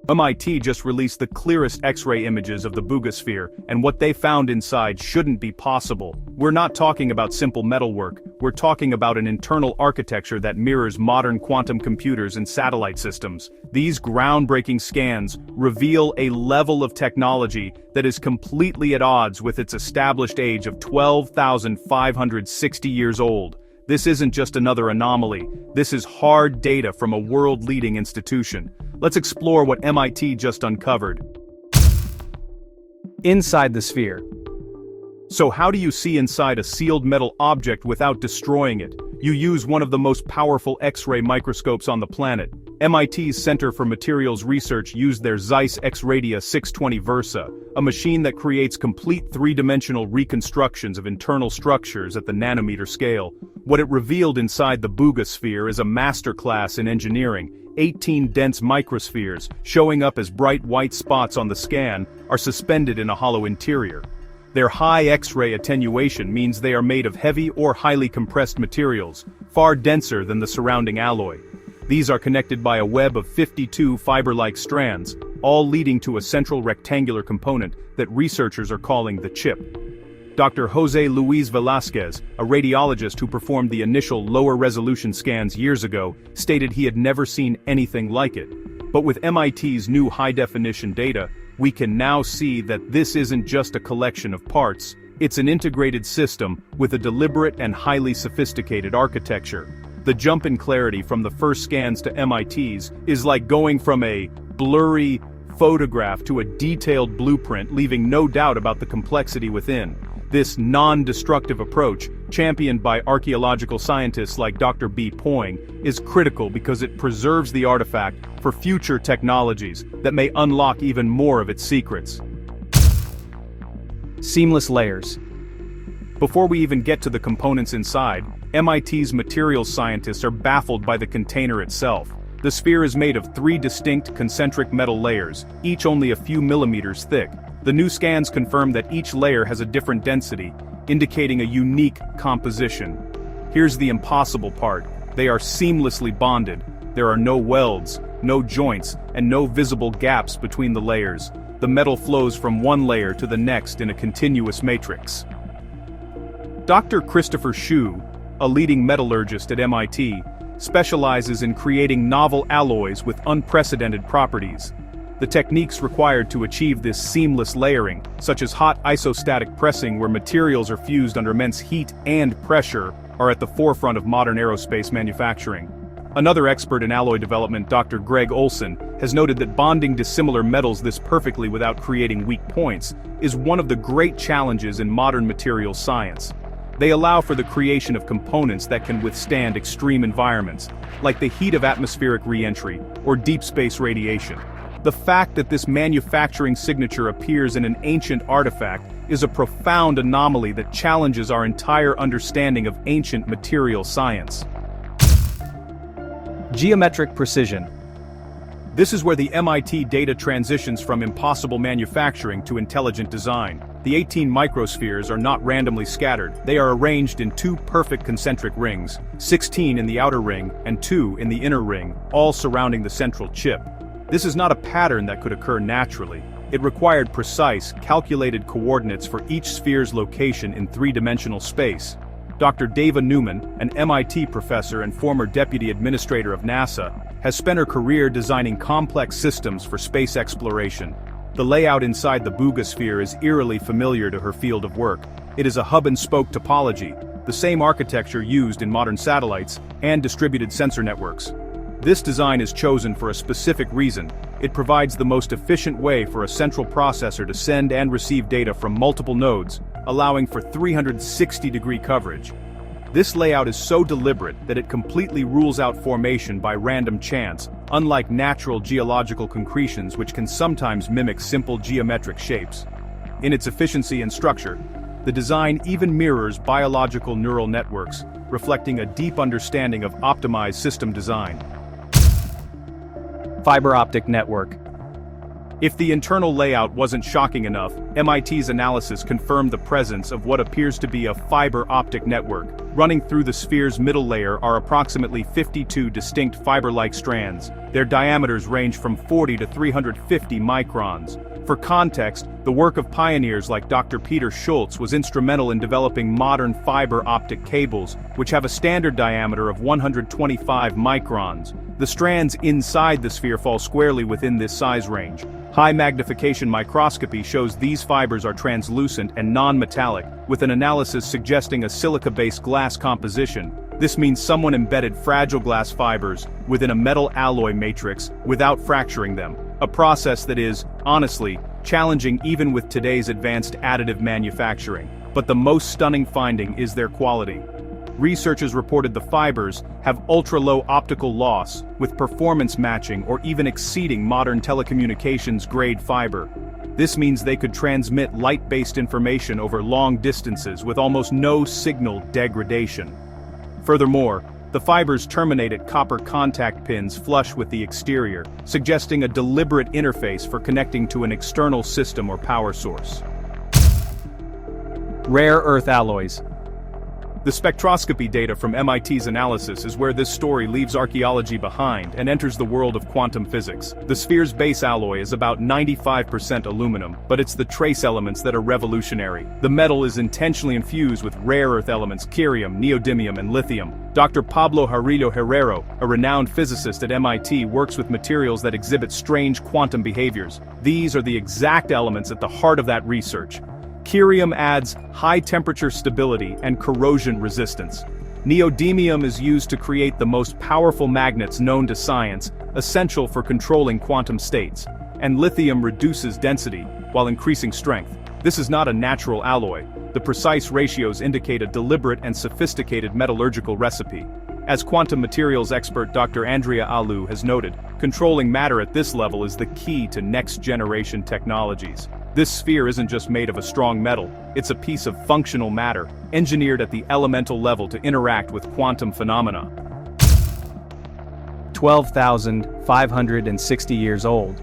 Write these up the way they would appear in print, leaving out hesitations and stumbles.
MIT just released the clearest X-ray images of the Buga Sphere, and what they found inside shouldn't be possible. We're not talking about simple metalwork, we're talking about an internal architecture that mirrors modern quantum computers and satellite systems. These groundbreaking scans reveal a level of technology that is completely at odds with its established age of 12,560 years old. This isn't just another anomaly, this is hard data from a world-leading institution. Let's explore what MIT just uncovered. Inside the sphere. So how do you see inside a sealed metal object without destroying it? You use one of the most powerful X-ray microscopes on the planet. MIT's Center for Materials Research used their Zeiss X-Radia 620 Versa, a machine that creates complete three-dimensional reconstructions of internal structures at the nanometer scale. What it revealed inside the Buga Sphere is a masterclass in engineering. 18 dense microspheres, showing up as bright white spots on the scan, are suspended in a hollow interior. Their high X-ray attenuation means they are made of heavy or highly compressed materials, far denser than the surrounding alloy. These are connected by a web of 52 fiber-like strands, all leading to a central rectangular component that researchers are calling the chip. Dr. Jose Luis Velasquez, a radiologist who performed the initial lower-resolution scans years ago, stated he had never seen anything like it. But with MIT's new high-definition data, we can now see that this isn't just a collection of parts, it's an integrated system with a deliberate and highly sophisticated architecture. The jump in clarity from the first scans to MIT's is like going from a blurry photograph to a detailed blueprint, leaving no doubt about the complexity within. This non-destructive approach, championed by archaeological scientists like Dr. B. Poing, is critical because it preserves the artifact for future technologies that may unlock even more of its secrets. Seamless layers. Before we even get to the components inside, MIT's materials scientists are baffled by the container itself. The sphere is made of 3 distinct concentric metal layers, each only a few millimeters thick. The new scans confirm that each layer has a different density, indicating a unique composition. Here's the impossible part: they are seamlessly bonded. There are no welds, no joints, and no visible gaps between the layers. The metal flows from one layer to the next in a continuous matrix. Dr. Christopher Hsu, a leading metallurgist at MIT, specializes in creating novel alloys with unprecedented properties. The techniques required to achieve this seamless layering, such as hot isostatic pressing where materials are fused under immense heat and pressure, are at the forefront of modern aerospace manufacturing. Another expert in alloy development, Dr. Greg Olson, has noted that bonding dissimilar metals this perfectly without creating weak points is one of the great challenges in modern materials science. They allow for the creation of components that can withstand extreme environments, like the heat of atmospheric re-entry or deep space radiation. The fact that this manufacturing signature appears in an ancient artifact is a profound anomaly that challenges our entire understanding of ancient material science. Geometric precision. This is where the MIT data transitions from impossible manufacturing to intelligent design. The 18 microspheres are not randomly scattered, they are arranged in 2 perfect concentric rings, 16 in the outer ring and 2 in the inner ring, all surrounding the central chip. This is not a pattern that could occur naturally. It required precise, calculated coordinates for each sphere's location in 3-dimensional space. Dr. Dava Newman, an MIT professor and former deputy administrator of NASA, has spent her career designing complex systems for space exploration. The layout inside the Buga Sphere is eerily familiar to her field of work. It is a hub-and-spoke topology, the same architecture used in modern satellites and distributed sensor networks. This design is chosen for a specific reason. It provides the most efficient way for a central processor to send and receive data from multiple nodes, allowing for 360-degree coverage. This layout is so deliberate that it completely rules out formation by random chance, unlike natural geological concretions which can sometimes mimic simple geometric shapes. In its efficiency and structure, the design even mirrors biological neural networks, reflecting a deep understanding of optimized system design. Fiber optic network. If the internal layout wasn't shocking enough, MIT's analysis confirmed the presence of what appears to be a fiber optic network. Running through the sphere's middle layer are approximately 52 distinct fiber-like strands. Their diameters range from 40 to 350 microns. For context, the work of pioneers like Dr. Peter Schultz was instrumental in developing modern fiber optic cables, which have a standard diameter of 125 microns. The strands inside the sphere fall squarely within this size range. High magnification microscopy shows these fibers are translucent and non-metallic, with an analysis suggesting a silica-based glass composition. This means someone embedded fragile glass fibers within a metal alloy matrix without fracturing them, a process that is, honestly, challenging even with today's advanced additive manufacturing. But the most stunning finding is their quality. Researchers reported the fibers have ultra-low optical loss, with performance matching or even exceeding modern telecommunications-grade fiber. This means they could transmit light-based information over long distances with almost no signal degradation. Furthermore, the fibers terminate at copper contact pins flush with the exterior, suggesting a deliberate interface for connecting to an external system or power source. Rare earth alloys. The spectroscopy data from MIT's analysis is where this story leaves archaeology behind and enters the world of quantum physics. The sphere's base alloy is about 95% aluminum, but it's the trace elements that are revolutionary. The metal is intentionally infused with rare earth elements cerium, neodymium, and lithium. Dr. Pablo Jarillo Herrero, a renowned physicist at MIT, works with materials that exhibit strange quantum behaviors. These are the exact elements at the heart of that research. Cerium adds high-temperature stability and corrosion resistance. Neodymium is used to create the most powerful magnets known to science, essential for controlling quantum states. And lithium reduces density, while increasing strength. This is not a natural alloy. The precise ratios indicate a deliberate and sophisticated metallurgical recipe. As quantum materials expert Dr. Andrea Alu has noted, controlling matter at this level is the key to next-generation technologies. This sphere isn't just made of a strong metal, it's a piece of functional matter, engineered at the elemental level to interact with quantum phenomena. 12,560 years old.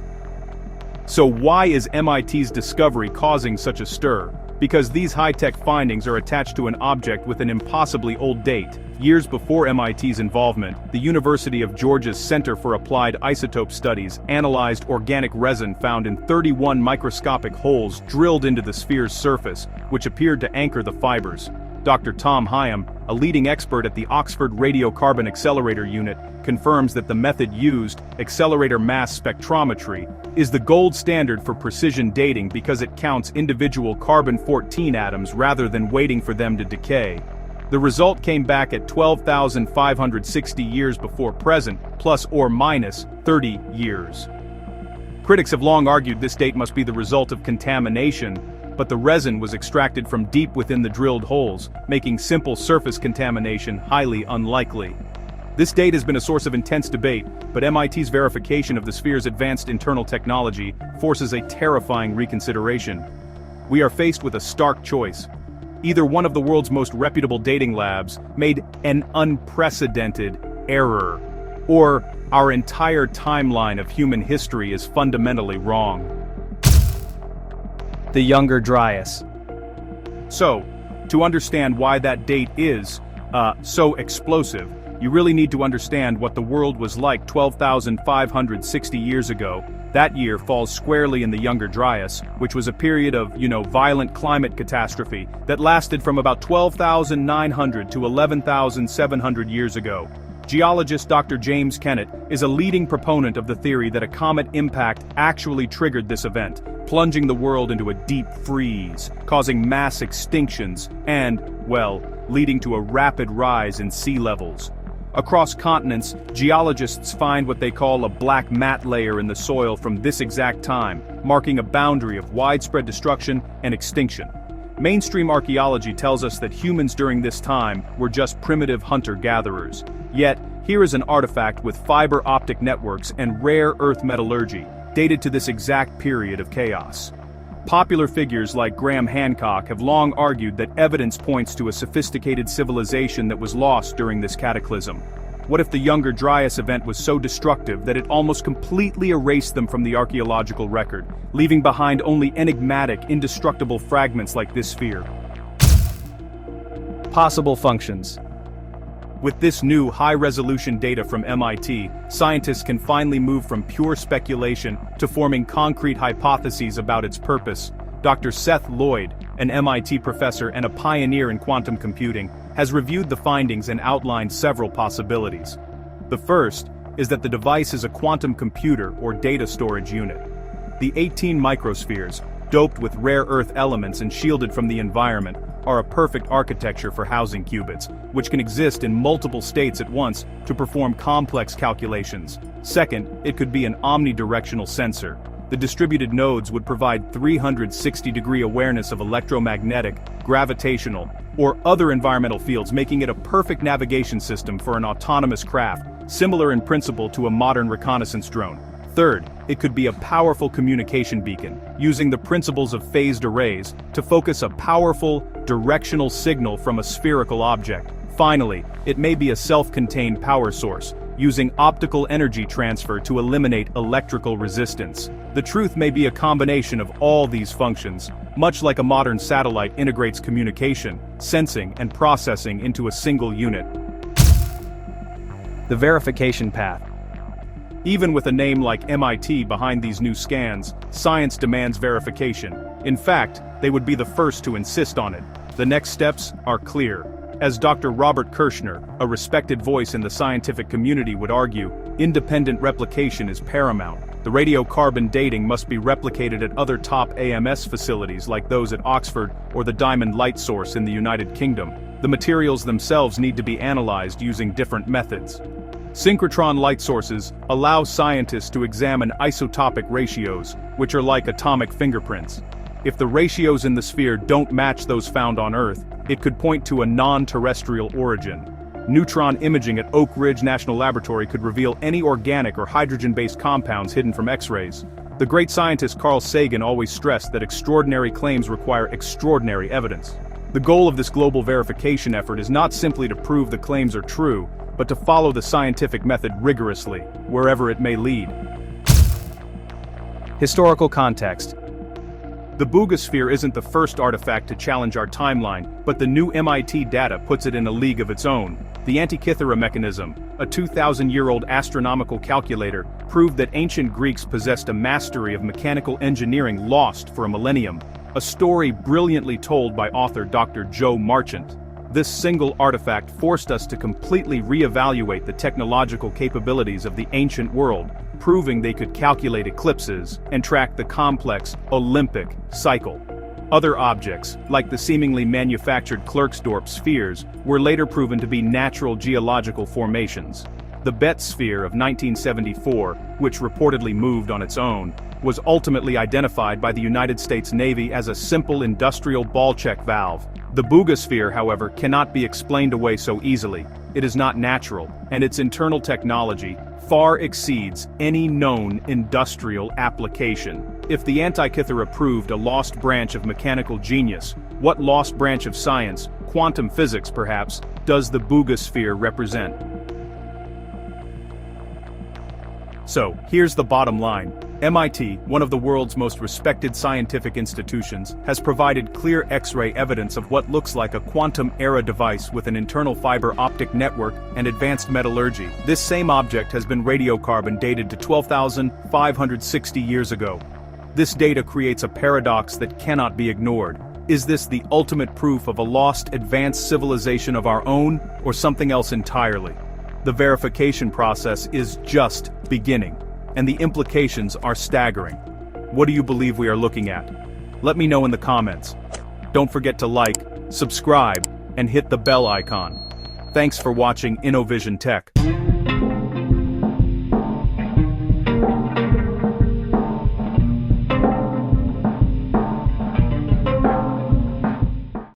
So why is MIT's discovery causing such a stir? Because these high-tech findings are attached to an object with an impossibly old date. Years before MIT's involvement, the University of Georgia's Center for Applied Isotope Studies analyzed organic resin found in 31 microscopic holes drilled into the sphere's surface, which appeared to anchor the fibers. Dr. Tom Hyam, a leading expert at the Oxford Radiocarbon Accelerator Unit, confirms that the method used, accelerator mass spectrometry, is the gold standard for precision dating because it counts individual carbon-14 atoms rather than waiting for them to decay. The result came back at 12,560 years before present, plus or minus 30 years. Critics have long argued this date must be the result of contamination, but the resin was extracted from deep within the drilled holes, making simple surface contamination highly unlikely. This date has been a source of intense debate, but MIT's verification of the sphere's advanced internal technology forces a terrifying reconsideration. We are faced with a stark choice. Either one of the world's most reputable dating labs made an unprecedented error, or our entire timeline of human history is fundamentally wrong. The Younger Dryas. So, to understand why that date is, so explosive, you really need to understand what the world was like 12,560 years ago. That year falls squarely in the Younger Dryas, which was a period of, violent climate catastrophe that lasted from about 12,900 to 11,700 years ago. Geologist Dr. James Kennett is a leading proponent of the theory that a comet impact actually triggered this event, plunging the world into a deep freeze, causing mass extinctions, and, leading to a rapid rise in sea levels. Across continents, geologists find what they call a black mat layer in the soil from this exact time, marking a boundary of widespread destruction and extinction. Mainstream archaeology tells us that humans during this time were just primitive hunter-gatherers. Yet, here is an artifact with fiber optic networks and rare earth metallurgy, dated to this exact period of chaos. Popular figures like Graham Hancock have long argued that evidence points to a sophisticated civilization that was lost during this cataclysm. What if the younger Dryas event was so destructive that it almost completely erased them from the archaeological record, leaving behind only enigmatic, indestructible fragments like this sphere? Possible functions. With this new high-resolution data from MIT, scientists can finally move from pure speculation to forming concrete hypotheses about its purpose. Dr. Seth Lloyd, an MIT professor and a pioneer in quantum computing, has reviewed the findings and outlined several possibilities. The first is that the device is a quantum computer or data storage unit. The 18 microspheres, doped with rare earth elements and shielded from the environment, are a perfect architecture for housing qubits, which can exist in multiple states at once to perform complex calculations. Second, it could be an omnidirectional sensor. The distributed nodes would provide 360-degree awareness of electromagnetic, gravitational, or other environmental fields, making it a perfect navigation system for an autonomous craft, similar in principle to a modern reconnaissance drone. Third, it could be a powerful communication beacon, using the principles of phased arrays to focus a powerful, directional signal from a spherical object. Finally, it may be a self-contained power source, using optical energy transfer to eliminate electrical resistance. The truth may be a combination of all these functions, much like a modern satellite integrates communication, sensing, and processing into a single unit. The verification path. Even with a name like MIT behind these new scans, science demands verification. In fact, they would be the first to insist on it. The next steps are clear. As Dr. Robert Kirshner, a respected voice in the scientific community, would argue, independent replication is paramount. The radiocarbon dating must be replicated at other top AMS facilities like those at Oxford or the Diamond Light Source in the United Kingdom. The materials themselves need to be analyzed using different methods. Synchrotron light sources allow scientists to examine isotopic ratios, which are like atomic fingerprints. If the ratios in the sphere don't match those found on Earth, it could point to a non-terrestrial origin. Neutron imaging at Oak Ridge National Laboratory could reveal any organic or hydrogen-based compounds hidden from X-rays. The great scientist Carl Sagan always stressed that extraordinary claims require extraordinary evidence. The goal of this global verification effort is not simply to prove the claims are true, but to follow the scientific method rigorously, wherever it may lead. Historical context. The Buga Sphere isn't the first artifact to challenge our timeline, but the new MIT data puts it in a league of its own. The Antikythera mechanism, a 2,000-year-old astronomical calculator, proved that ancient Greeks possessed a mastery of mechanical engineering lost for a millennium, a story brilliantly told by author Dr. Joe Marchant. This single artifact forced us to completely reevaluate the technological capabilities of the ancient world, proving they could calculate eclipses and track the complex Olympic cycle. Other objects, like the seemingly manufactured Klerksdorp spheres, were later proven to be natural geological formations. The Betz sphere of 1974, which reportedly moved on its own, was ultimately identified by the United States Navy as a simple industrial ball-check valve. The Buga Sphere, however, cannot be explained away so easily. It is not natural, and its internal technology far exceeds any known industrial application. If the Antikythera proved a lost branch of mechanical genius, what lost branch of science, quantum physics perhaps, does the Buga Sphere represent? So, here's the bottom line. MIT, one of the world's most respected scientific institutions, has provided clear X-ray evidence of what looks like a quantum-era device with an internal fiber optic network and advanced metallurgy. This same object has been radiocarbon dated to 12,560 years ago. This data creates a paradox that cannot be ignored. Is this the ultimate proof of a lost advanced civilization of our own, or something else entirely? The verification process is just beginning, and the implications are staggering. What do you believe we are looking at? Let me know in the comments. Don't forget to like, subscribe, and hit the bell icon. Thanks for watching InnoVision Tech.